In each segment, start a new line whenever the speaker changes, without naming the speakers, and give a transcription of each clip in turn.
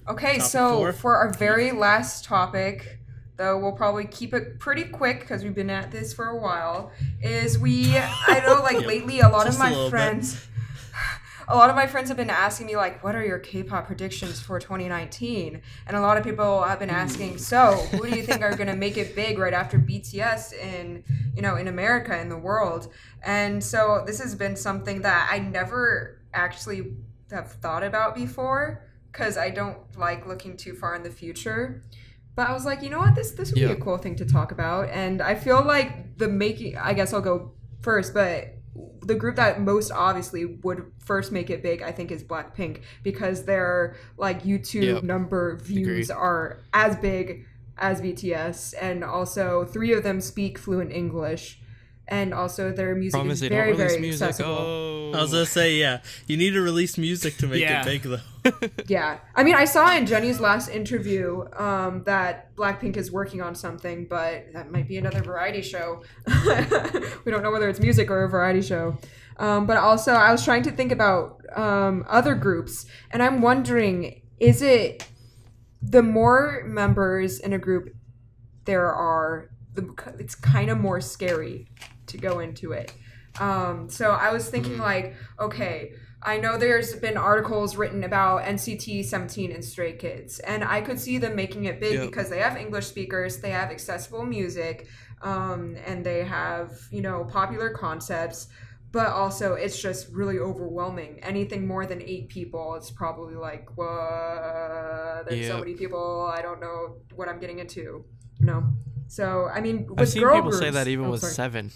Okay,
Topic
so
four.
for our very last topic, though we'll probably keep it pretty quick because we've been at this for a while, I know like
Yep.
lately a lot of
Just a
my
little bit.
friends a lot of my friends have been asking me like what are your K-pop predictions for 2019, and a lot of people have been asking, so who do you think are going to make it big right after BTS in America, in the world? And so this has been something that I never actually have thought about before because I don't like looking too far in the future. But I was like, you know what, this would be a
Yeah.
cool thing to talk about. And I feel like the making, I guess I'll go first, but the group that most obviously would first make it big, I think, is Blackpink, because their like YouTube
Yep.
number views
Agree.
are as big as BTS, and also three of them speak fluent English, and also their music
Problem
is
is they don't
very,
release
very
music.
accessible.
Oh.
I was gonna say, yeah, you need to release music to make
Yeah.
it big, though.
Yeah, I mean, I saw in Jenny's last interview that Blackpink is working on something, but that might be another variety show. We don't know whether it's music or a variety show. But also, I was trying to think about other groups, and I'm wondering, is it the more members in a group there are, it's kind of more scary to go into it. So I was thinking like, okay, I know there's been articles written about NCT 17 and Stray Kids, and I could see them making it big
Yep.
because they have English speakers, they have accessible music, and they have, popular concepts, but also it's just really overwhelming. Anything more than 8 people, it's probably like, what? There's so
Yep.
many people, I don't know what I'm getting into, you know? So, I mean, with
I've seen
girl
people say
groups-
that even
oh,
with
sorry.
7.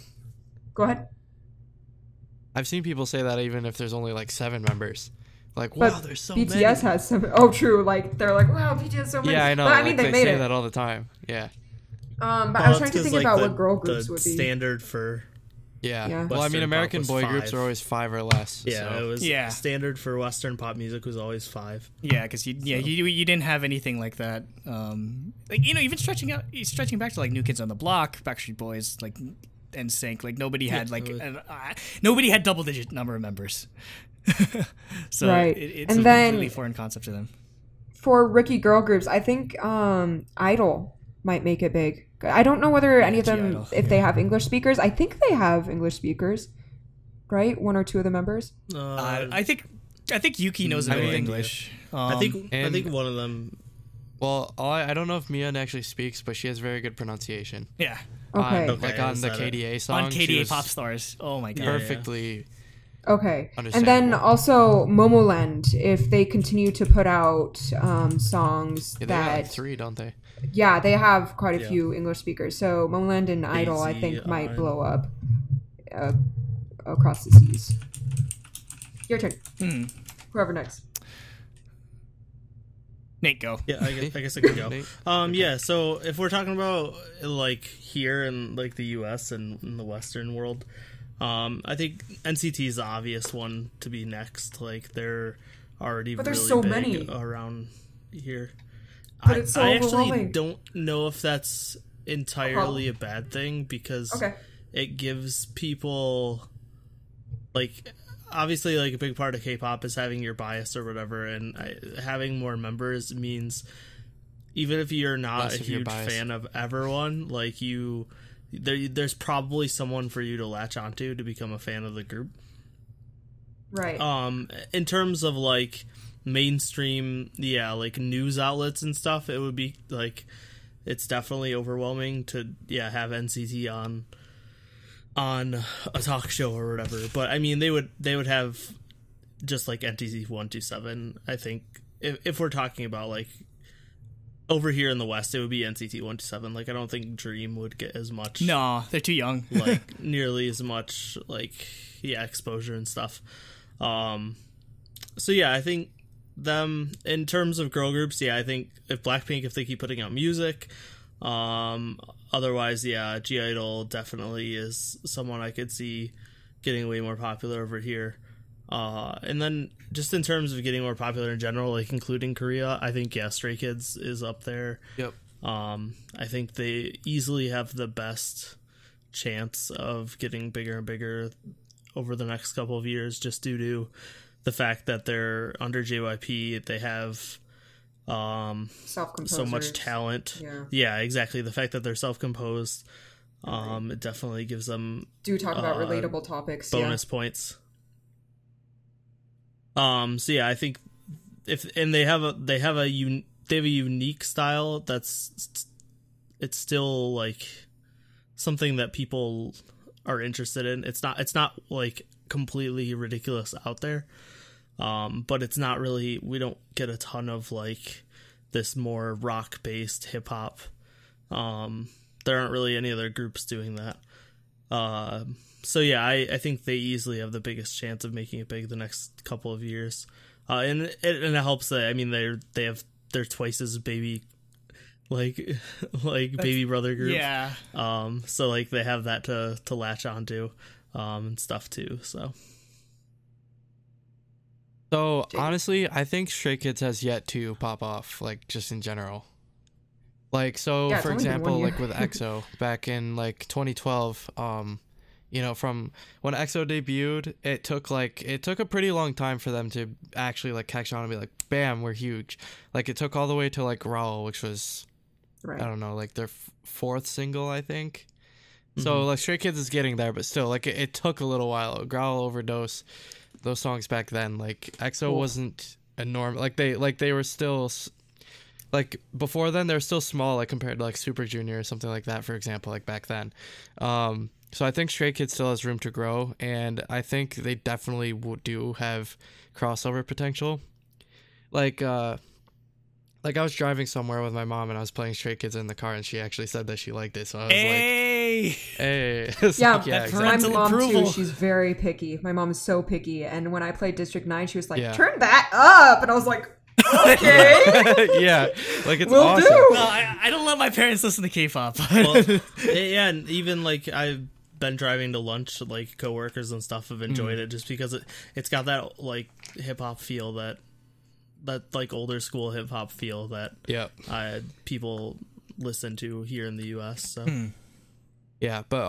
Go ahead.
I've seen people say that even if there's only like 7 members. Like,
But
wow, there's so
BTS
many.
has some. Oh, true. Like they're like, wow, BTS has so many.
Yeah, I know.
But I
like,
mean, they
they
made
say
it.
that all the time. Yeah.
But I was
Well,
trying
it's
to
'cause,
think
like,
about
the-
what girl groups
the
would be.
standard for
Yeah.
Yeah.
Well, I mean,
Western
American
pop
boy
was
groups
5.
are always 5 or less.
yeah,
so.
it was
Yeah.
standard for Western pop music was always 5.
Yeah, because you didn't have anything like that. Like even stretching back to like New Kids on the Block, Backstreet Boys, like NSYNC, like nobody had like nobody had double-digit number of members. So
Right.
it's
And
a
then-
really foreign concept to them.
For rookie girl groups, I think Idol might make it big. I don't know whether any of them,
Idol,
if they have English speakers. I think they have English speakers, right? 1 or 2 of the members.
I think Yuki knows a
I
bit of
mean,
English.
I think
and-
one of them.
Well, I don't know if Mian actually speaks, but she has very good pronunciation.
Yeah,
Okay.
Okay,
Like on
is
the
that it?
KDA song.
on
she
KDA
was
Pop Stars. Oh my god.
Perfectly.
Okay. And then
Understandable.
also Momoland, if they continue to put out songs
Yeah, they got like
that
3, don't they?
yeah, they have quite a
Yeah.
few English speakers. So Momoland and Idol, I think, might
AZR.
blow up across the seas. Your turn. Whoever next.
Nate, go.
Yeah, I guess I could go.
Nate?
Yeah. So if we're talking about like here in like the U.S. and in the Western world, I think NCT is the obvious one to be next. Like they're already
But there's
really
so
big
many.
around here.
But it's so
I actually
overwhelming.
don't know if that's entirely a bad thing because
Okay.
it gives people like obviously like a big part of K-pop is having your bias or whatever, and having more members means even if you're not
Less
a
of your
huge
bias.
fan of everyone, like there's probably someone for you to latch onto to become a fan of the group.
Right.
In terms of like mainstream, yeah, like news outlets and stuff, it would be like it's definitely overwhelming to have NCT on a talk show or whatever. But I mean, they would have just like NCT 127. I think if we're talking about like over here in the West, it would be NCT 127. Like I don't think Dream would get as much.
No, they're too young.
Like nearly as much like exposure and stuff. So yeah, I think them in terms of girl groups, I think if Blackpink, if they keep putting out music, otherwise G Idol definitely is someone I could see getting way more popular over here. And then just in terms of getting more popular in general, like including Korea, I think Stray Kids is up there.
Yep.
I think they easily have the best chance of getting bigger and bigger over the next couple of years, just due to the fact that they're under JYP. They have
Self-composers.
so much talent. Yeah, exactly. The fact that they're self-composed, it definitely gives them
do talk about relatable topics,
bonus points. So yeah, I think they have a unique style it's still like something that people are interested in. It's not like completely ridiculous out there. But it's not really, we don't get a ton of like this more rock based hip hop. There aren't really any other groups doing that. So yeah, I think they easily have the biggest chance of making it big the next couple of years. And it helps that, I mean, they're twice as baby, like baby brother group.
Yeah.
So like they have that to latch onto, and stuff too.
So honestly, I think Stray Kids has yet to pop off, like just in general. Like, so
Yeah,
for
it's only been 1
example,
year.
like with EXO back in like 2012, you know, from when EXO debuted, it took a pretty long time for them to actually like catch on and be like, bam, we're huge. Like it took all the way to like Growl, which was,
Right.
I don't know, like their fourth single, I think. So like Stray Kids is getting there, but still, like it took a little while. Growl, Overdose, those songs back then, like EXO wasn't enormous. Like they were still like before then they're still small, like compared to like Super Junior or something like that, for example, like back then. So I think Stray Kids still has room to grow, and I think they definitely do have crossover potential. Like I was driving somewhere with my mom and I was playing Stray Kids in the car, and she actually said that she liked it. So I was like, hey. It's
Yeah,
like, yeah,
my
exactly.
mom
approval.
too. She's very picky. My mom is so picky, and when I played District 9, she was like,
Yeah.
"Turn that up," and I was like, "Okay,
Yeah, like it's
will
awesome.
do."
No, I don't let my parents listen to K-pop.
Well, yeah, and even like I've been driving to lunch, like coworkers and stuff have enjoyed it just because it's got that like hip hop feel that like older school hip hop feel that
Yep.
people listen to here in the U.S. So
Yeah, but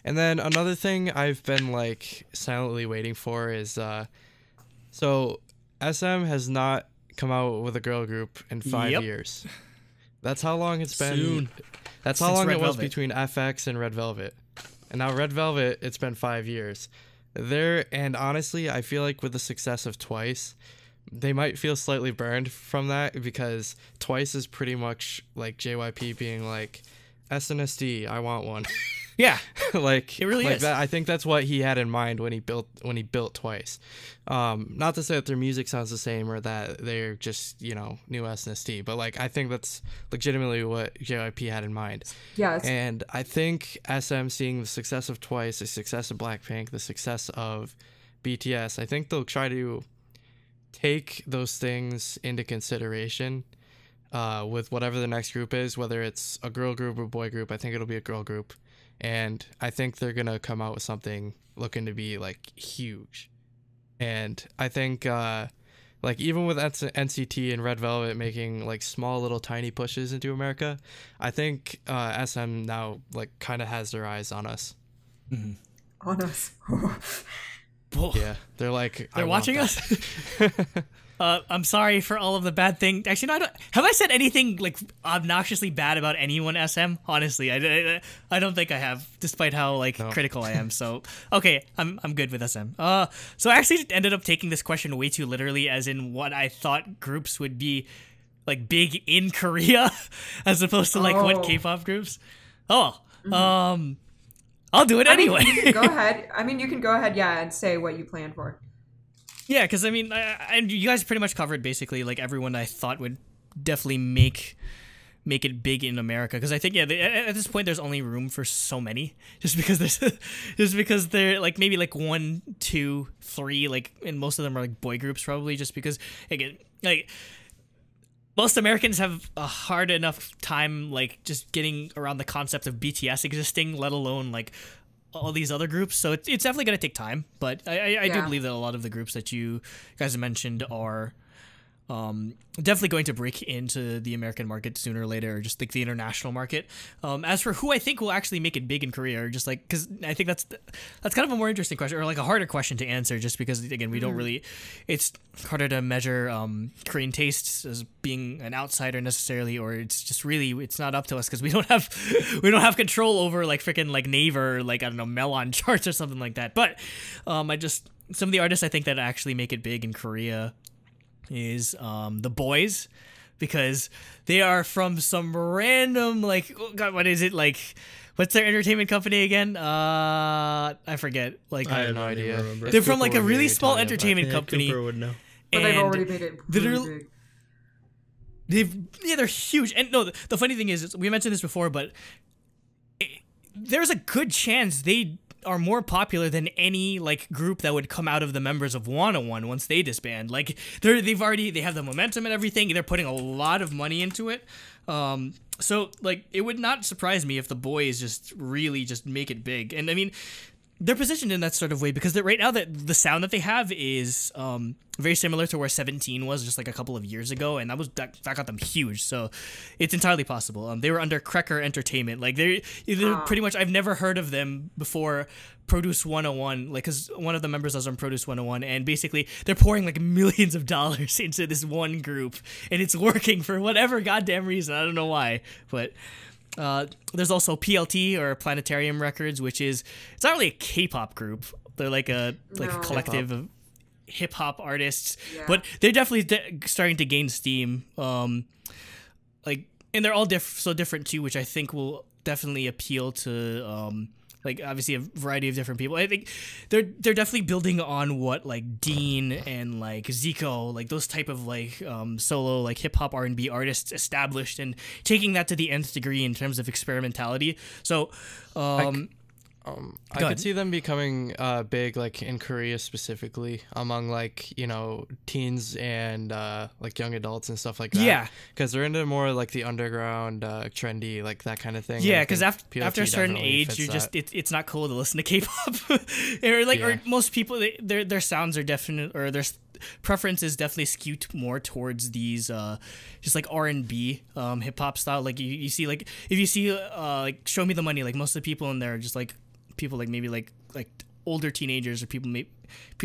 and then another thing I've been like silently waiting for is so SM has not come out with a girl group in 5
Yep.
years. That's how long it's been.
Soon.
That's how
Since
long
Red
it was
Velvet.
between FX and Red Velvet. And now Red Velvet, it's been 5 years. And honestly, I feel like with the success of Twice, they might feel slightly burned from that, because Twice is pretty much like JYP being like, SNSD, I want one.
Yeah.
Like
It really
like
is.
that. I think that's what he had in mind when he built Twice. Not to say that their music sounds the same or that they're just, you know, new SNSD, but like I think that's legitimately what JYP had in mind.
Yeah, it's,
And I think SM seeing the success of Twice, the success of Blackpink, the success of BTS, I think they'll try to take those things into consideration with whatever the next group is, whether it's a girl group or boy group. I think it'll be a girl group. And I think they're going to come out with something looking to be like huge. And I think like even with NCT and Red Velvet making like small little tiny pushes into America, I think SM now like kind of has their eyes on us.
on us.
Yeah, they're like,
They're
I want
watching
that.
us. I'm sorry for all of the bad things. Actually, no, have I said anything like obnoxiously bad about anyone? SM, honestly, I don't think I have, despite how like critical I am. So okay, I'm good with SM. So I actually ended up taking this question way too literally, as in what I thought groups would be like big in Korea, as opposed to like what
Oh.
K-pop groups. I'll do it anyway.
I mean, you can go ahead. You can go ahead, yeah, and say what you plan for.
Yeah, because I mean, and you guys pretty much covered basically like everyone I thought would definitely make it big in America. Because I think at this point there's only room for so many, just because they're like maybe like 1, 2, 3, like, and most of them are like boy groups probably, just because again like most Americans have a hard enough time like just getting around the concept of BTS existing, let alone like all these other groups. So it's definitely going to take time, but I do
Yeah.
believe that a lot of the groups that you guys mentioned are definitely going to break into the American market sooner or later, or just like the international market. As for who I think will actually make it big in Korea, or just like, because I think that's kind of a more interesting question, or like a harder question to answer, just because again we don't really, it's harder to measure Korean tastes as being an outsider necessarily, or it's just really it's not up to us because we don't have control over like freaking like Naver, or like I don't know Melon charts or something like that. But some of the artists I think that actually make it big in Korea is the Boys, because they are from some random like, oh God, what is it, like what's their entertainment company again? I forget. Like
I have no idea.
They're from like a really small entertainment company.
Cooper would know.
But they've already made it really big.
They're huge. And no, the funny thing is we mentioned this before, but there's a good chance they are more popular than any like group that would come out of the members of 101 once they disband. Like they have the momentum and everything. They're putting a lot of money into it. So like it would not surprise me if the Boys just really just make it big. And I mean, they're positioned in that sort of way because right now that the sound that they have is very similar to where 17 was just like a couple of years ago, and that got them huge. So it's entirely possible. They were under Cracker Entertainment. Like they're pretty much, I've never heard of them before Produce 101, like because one of the members was on Produce 101, and basically they're pouring like millions of dollars into this one group, and it's working for whatever goddamn reason. I don't know why, but there's also PLT, or Planetarium Records, which is, it's not really a K-pop group. They're like a collective of hip-hop artists, but they're definitely starting to gain steam. Like, and they're all so different too, which I think will definitely appeal to like obviously a variety of different people. I think they're definitely building on what like Dean and like Zico, like those type of like solo like hip hop R&B artists established, and taking that to the nth degree in terms of experimentality. So
I could see them becoming big like in Korea specifically among like, you know, teens and like young adults and stuff like that.
Yeah,
because they're into more like the underground, trendy, like that kind of thing.
Yeah, because after a certain age, you're just it's not cool to listen to K-pop, or like or most people their sounds are definite, or their preference is definitely skewed more towards these just like R&B hip hop style. Like you see, like if you see like Show Me the Money, like most of the people in there are just like people like maybe like older teenagers, or people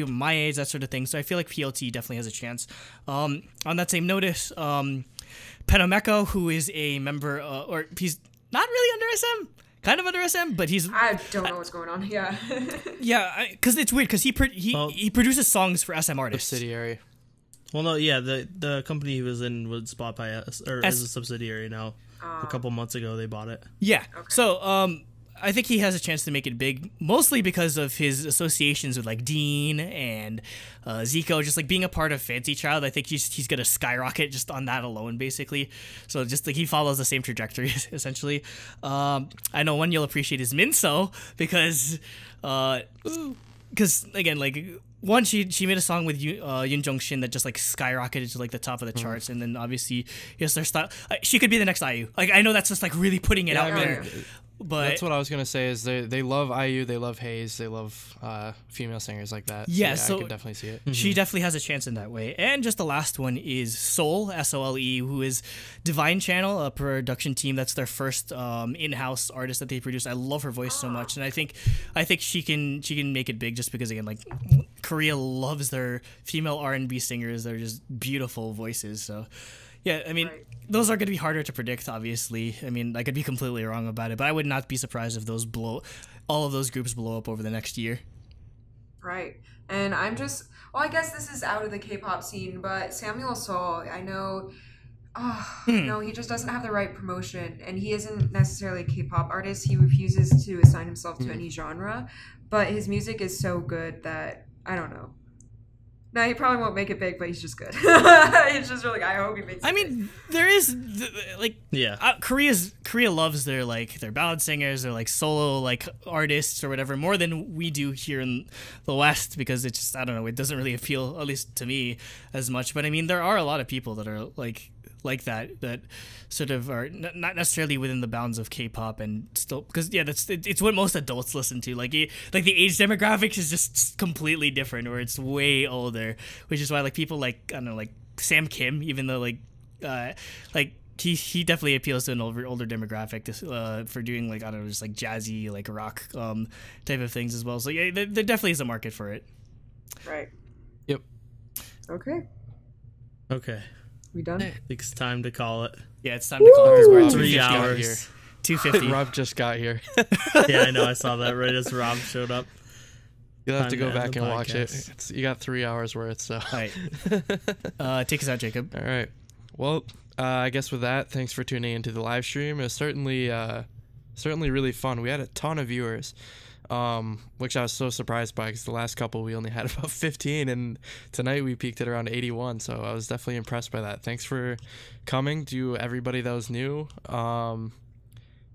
my age, that sort of thing. So I feel like PLT definitely has a chance. On that same notice, Penomeko, who is a member, or he's not really under SM, kind of under SM, but he's,
I don't know what's going on. Yeah.
Yeah, because it's weird because he produces songs for SM artists.
Subsidiary.
Well, no, yeah, the company he was in was bought by us, or is a subsidiary now. A couple months ago, they bought it.
Yeah. Okay. So I think he has a chance to make it big, mostly because of his associations with like Dean and Zico, just like being a part of Fancy Child. I think he's gonna skyrocket just on that alone, basically. So just like he follows the same trajectory essentially. I know one you'll appreciate is Minso, because again, like one, she made a song with Yoon Jong Shin that just like skyrocketed to like the top of the charts, and then obviously yes, their style. She could be the next IU. Like I know that's just like really putting it out there. But
that's what I was gonna say. Is they love IU, they love Hayes, they love female singers like that.
Yeah,
so
I
could definitely see it.
She definitely has a chance in that way. And just the last one is Soul, SOLE, who is Divine Channel, a production team. That's their first in-house artist that they produce. I love her voice so much, and I think she can make it big, just because again, like Korea loves their female R&B singers. They're just beautiful voices. So. Yeah, I mean, those are going to be harder to predict, obviously. I mean, I could be completely wrong about it, but I would not be surprised if all of those groups blow up over the next year.
Right. And I'm just, well, I guess this is out of the K-pop scene, but Samuel Sol, I know, no, he just doesn't have the right promotion, and he isn't necessarily a K-pop artist. He refuses to assign himself to any genre, but his music is so good that, I don't know. No, he probably won't make it big, but he's just good. He's just really. I hope he makes it.
I mean, there is like,
yeah,
Korea loves their ballad singers, their like solo like artists or whatever, more than we do here in the West, because it doesn't really appeal, at least to me, as much. But I mean, there are a lot of people that are like like that sort of are not necessarily within the bounds of K-pop, and still, because it's what most adults listen to. Like the age demographics is just completely different, or it's way older, which is why like people like, I don't know, like Sam Kim, even though like he definitely appeals to an older demographic for doing like, I don't know, just like jazzy like rock type of things as well. So yeah, there definitely is a market for it.
Right.
Yep.
Okay.
We done?
I think it's time to call it.
Yeah, it's time to call it. We're at
3
250
hours.
250.
Rob just got here.
Yeah, I know. I saw that right as Rob showed up.
You'll have to
Time
go
to
back
end
and
the
watch it.
podcast.
You got 3 hours worth, so.
All right. Take us out, Jacob.
All right. Well, I guess with that, thanks for tuning into the live stream. It was certainly really fun. We had a ton of viewers, which I was so surprised by, because the last couple we only had about 15, and tonight we peaked at around 81. So I was definitely impressed by that. Thanks for coming to everybody that was new.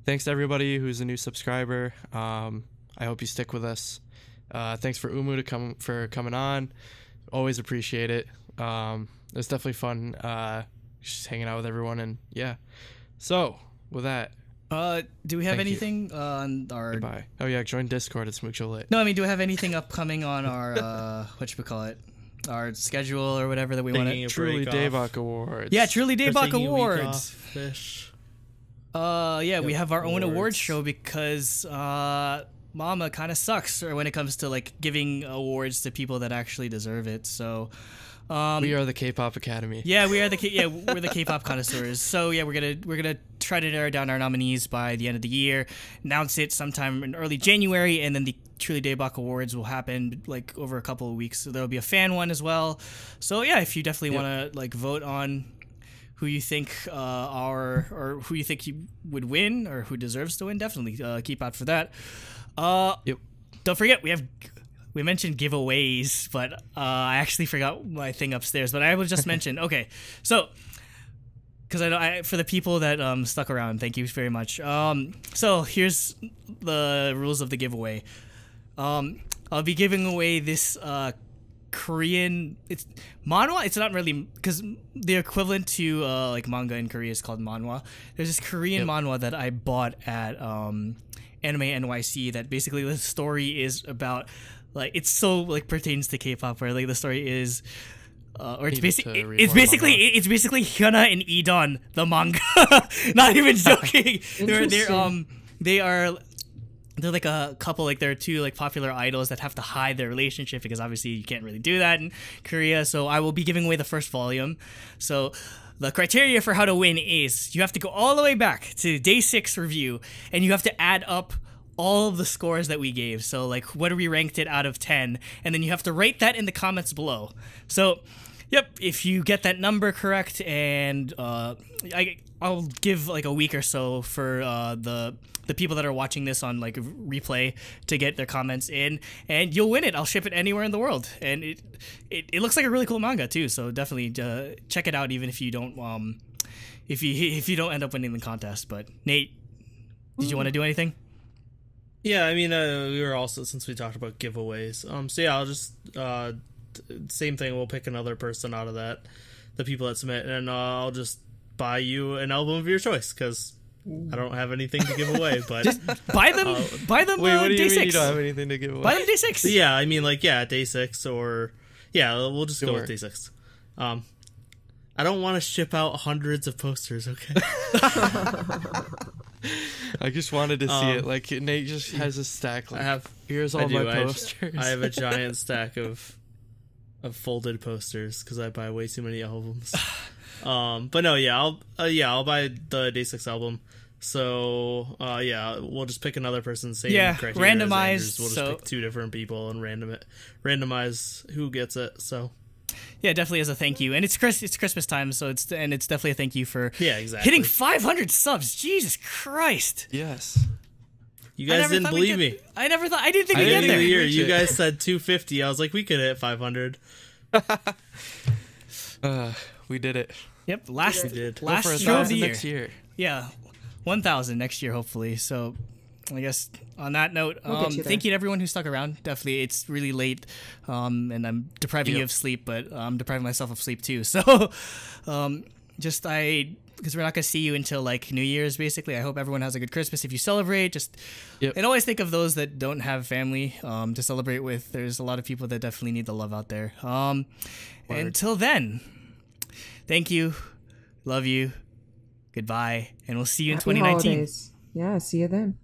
Thanks to everybody who's a new subscriber. I hope you stick with us. Thanks for Umu for coming on. Always appreciate it. It was definitely fun. Just hanging out with everyone, and yeah. So with that,
do we have
Thank you.
anything on our?
goodbye. Oh yeah, join Discord at Smoocholit.
No, I mean, do we have anything upcoming on our our schedule or whatever that we want
Taking
to?
a
Truly
break off.
Daebak Awards.
Yeah, Truly
We're
Daebak
taking a week
Awards.
off, Fish.
Yeah, we
Yep,
have our own awards
awards.
show because Mama kind of sucks when it comes to like giving awards to people that actually deserve it. So.
We are the K-pop Academy.
Yeah, we're the K-pop connoisseurs. So yeah, we're gonna try to narrow down our nominees by the end of the year, announce it sometime in early January, and then the Truly Daebak Awards will happen like over a couple of weeks. So there'll be a fan one as well. So yeah, if you definitely want to like vote on who you think or who you think you would win or who deserves to win, definitely keep out for that.
Yep.
Don't forget we mentioned giveaways, but I actually forgot my thing upstairs. But I will just mention, okay, so because for the people that stuck around, thank you very much. So here's the rules of the giveaway. I'll be giving away this Korean. It's manhwa. It's not really, because the equivalent to like manga in Korea is called manhwa. There's this Korean manhwa that I bought at Anime NYC. That basically the story is about. Like it's so like pertains to K-pop, where like the story is, or it's basically Hyuna and Idon the manga. Not even joking. They're like a couple. Like they're two like popular idols that have to hide their relationship because obviously you can't really do that in Korea. So I will be giving away the first volume. So the criteria for how to win is you have to go all the way back to day 6 review, and you have to add up all of the scores that we gave. So like what we ranked it out of 10, and then you have to rate that in the comments below. So yep, if you get that number correct, and I'll give like a week or so for the people that are watching this on like replay to get their comments in, and you'll win it. I'll ship it anywhere in the world, and it looks like a really cool manga too, so definitely check it out, even if you don't if you don't end up winning the contest. But Nate, did you want to do anything?
Yeah, I mean, we were also, since we talked about giveaways, so yeah, I'll just, same thing, we'll pick another person out of that, the people that submit, and I'll just buy you an album of your choice, because I don't have anything to give away, but...
Just buy them,
Wait, what do
day
you mean
6.
you don't have anything to give away?
Buy them day 6.
Yeah, I mean, like, yeah, day 6, or... Yeah, we'll just go with day 6. I don't want to ship out hundreds of posters, okay?
I just wanted to see it. Like Nate just has a stack. Like, here's all my posters.
I have a giant stack of folded posters because I buy way too many albums. But no, yeah, I'll buy the Day 6 album. So yeah, we'll just pick another person. Same criteria
randomized.
As We'll just pick 2 different people and randomize who gets it. So.
Yeah, definitely as a thank you, and it's Christmas time, so it's definitely a thank you for hitting 500 subs. Jesus Christ!
Yes,
you guys didn't believe me.
I didn't think we'd get there.
You guys said 250. I was like, we could hit 500.
We did it.
Yep, last
show of the year. Next year.
Yeah, 1,000 next year, hopefully. So I guess on that note, thank you to everyone who stuck around. Definitely, it's really late, and I'm depriving you of sleep, but I'm depriving myself of sleep too. So, because we're not gonna see you until like New Year's, basically. I hope everyone has a good Christmas if you celebrate.
Yep.
And always think of those that don't have family to celebrate with. There's a lot of people that definitely need the love out there. Until then, thank you, love you, goodbye, and we'll see you in
Happy
2019.
holidays. Yeah, see you then.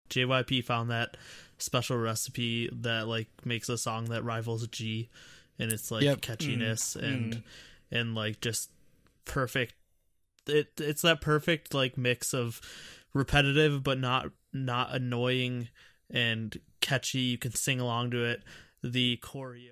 JYP found that special recipe that like makes a song that rivals G, and it's like catchiness and like just perfect. It's that perfect like mix of repetitive but not annoying and catchy. You can sing along to it. The choreo.